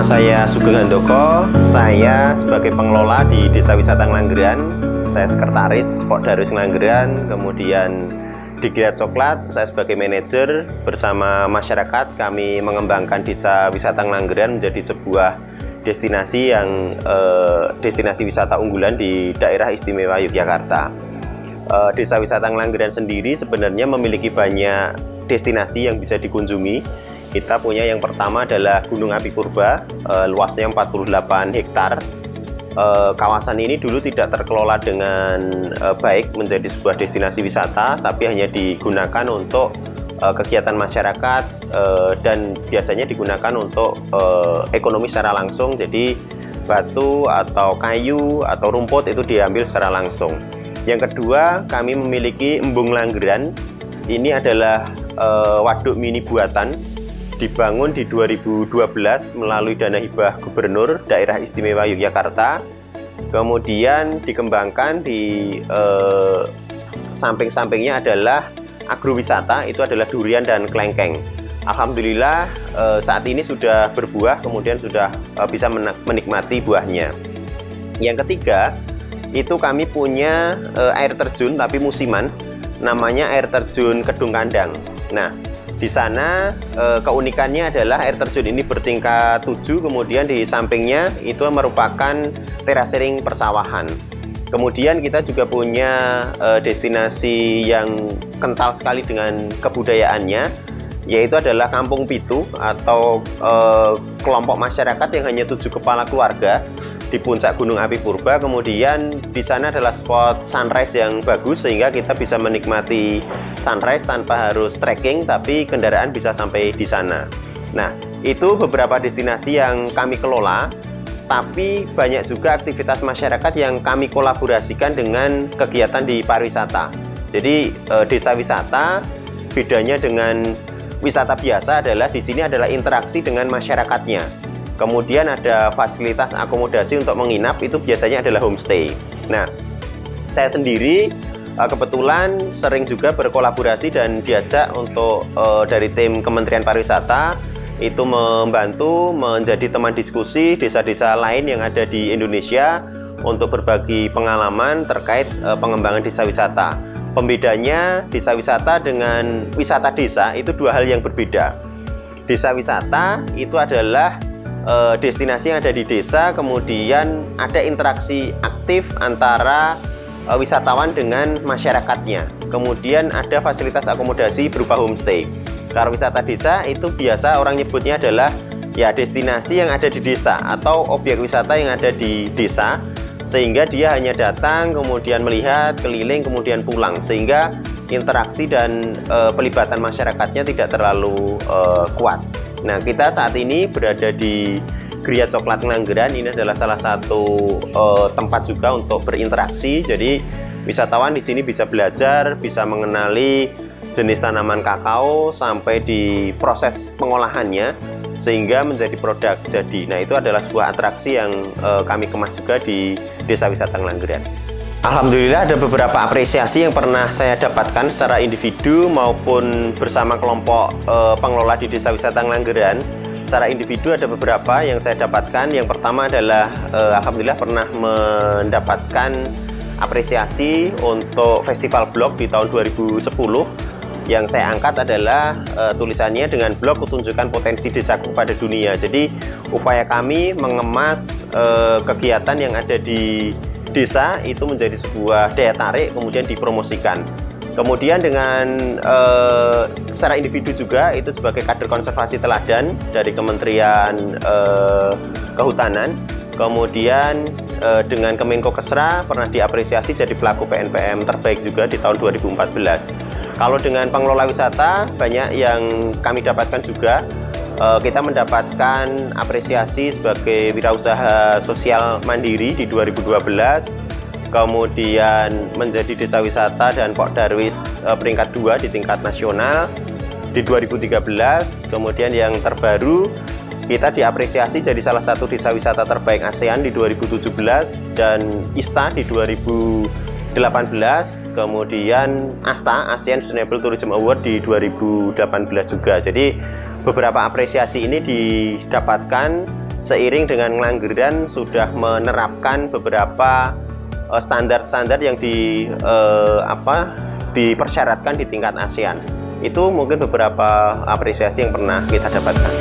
saya Sugeng Handoko. Saya sebagai pengelola di Desa Wisata Ngelanggeran. Saya sekretaris Pokdarwis Ngelanggeran. Kemudian di Giat Coklat, saya sebagai manajer. Bersama masyarakat, kami mengembangkan Desa Wisata Ngelanggeran menjadi sebuah destinasi yang destinasi wisata unggulan di daerah istimewa Yogyakarta. Desa Wisata Ngelanggeran sendiri sebenarnya memiliki banyak destinasi yang bisa dikunjungi. Kita punya yang pertama adalah Gunung Api Purba, luasnya 48 hektar. Kawasan ini dulu tidak terkelola dengan baik menjadi sebuah destinasi wisata, tapi hanya digunakan untuk kegiatan masyarakat dan biasanya digunakan untuk ekonomi secara langsung. Jadi batu atau kayu atau rumput itu diambil secara langsung. Yang kedua, kami memiliki Embung Langgeran. Ini adalah waduk mini buatan, dibangun di 2012 melalui dana hibah Gubernur Daerah Istimewa Yogyakarta. Kemudian dikembangkan di samping-sampingnya adalah agrowisata, itu adalah durian dan kelengkeng. Alhamdulillah saat ini sudah berbuah, kemudian sudah bisa menikmati buahnya. Yang ketiga, itu kami punya air terjun tapi musiman, namanya air terjun Kedung Kandang. Nah, di sana keunikannya adalah air terjun ini bertingkat 7, kemudian di sampingnya itu merupakan terasering persawahan. Kemudian kita juga punya destinasi yang kental sekali dengan kebudayaannya, yaitu adalah Kampung Pitu atau kelompok masyarakat yang hanya 7 kepala keluarga di puncak Gunung Api Purba. Kemudian di sana adalah spot sunrise yang bagus sehingga kita bisa menikmati sunrise tanpa harus trekking, tapi kendaraan bisa sampai di sana. Nah, itu beberapa destinasi yang kami kelola, tapi banyak juga aktivitas masyarakat yang kami kolaborasikan dengan kegiatan di pariwisata. Jadi desa wisata bedanya dengan wisata biasa adalah di sini adalah interaksi dengan masyarakatnya. Kemudian ada fasilitas akomodasi untuk menginap, itu biasanya adalah homestay. Nah, saya sendiri kebetulan sering juga berkolaborasi dan diajak untuk dari tim Kementerian Pariwisata itu membantu menjadi teman diskusi desa-desa lain yang ada di Indonesia untuk berbagi pengalaman terkait pengembangan desa wisata. Pembedanya desa wisata dengan wisata desa itu dua hal yang berbeda. Desa wisata itu adalah destinasi yang ada di desa, kemudian ada interaksi aktif antara wisatawan dengan masyarakatnya. Kemudian ada fasilitas akomodasi berupa homestay. Kalau wisata desa itu biasa orang nyebutnya adalah ya destinasi yang ada di desa atau objek wisata yang ada di desa, sehingga dia hanya datang, kemudian melihat, keliling, kemudian pulang, sehingga interaksi dan pelibatan masyarakatnya tidak terlalu kuat. Nah, kita saat ini berada di Giat Coklat Ngelanggeran. Ini adalah salah satu tempat juga untuk berinteraksi. Jadi wisatawan di sini bisa belajar, bisa mengenali jenis tanaman kakao sampai di proses pengolahannya sehingga menjadi produk jadi. Nah, itu adalah sebuah atraksi yang kami kemas juga di Desa Wisata Ngelanggeran. Alhamdulillah ada beberapa apresiasi yang pernah saya dapatkan secara individu maupun bersama kelompok pengelola di Desa Wisata Ngelanggeran. Secara individu ada beberapa yang saya dapatkan. Yang pertama adalah alhamdulillah pernah mendapatkan apresiasi untuk Festival Blog di tahun 2010. Yang saya angkat adalah tulisannya dengan blog tunjukkan potensi desaku pada dunia. Jadi upaya kami mengemas kegiatan yang ada di desa itu menjadi sebuah daya tarik, kemudian dipromosikan. Kemudian dengan secara individu juga itu sebagai kader konservasi teladan dari Kementerian Kehutanan. Kemudian dengan Kemenko Kesra pernah diapresiasi jadi pelaku PNPM terbaik juga di tahun 2014. Kalau dengan pengelola wisata banyak yang kami dapatkan juga. Kita mendapatkan apresiasi sebagai wirausaha sosial mandiri di 2012, kemudian menjadi desa wisata dan Pokdarwis peringkat 2 di tingkat nasional di 2013, kemudian yang terbaru kita diapresiasi jadi salah satu desa wisata terbaik ASEAN di 2017 dan ISTA di 2018, kemudian ASTA ASEAN Sustainable Tourism Award di 2018 juga. Jadi beberapa apresiasi ini didapatkan seiring dengan Ngelanggeran sudah menerapkan beberapa standar-standar yang dipersyaratkan di tingkat ASEAN. Itu mungkin beberapa apresiasi yang pernah kita dapatkan.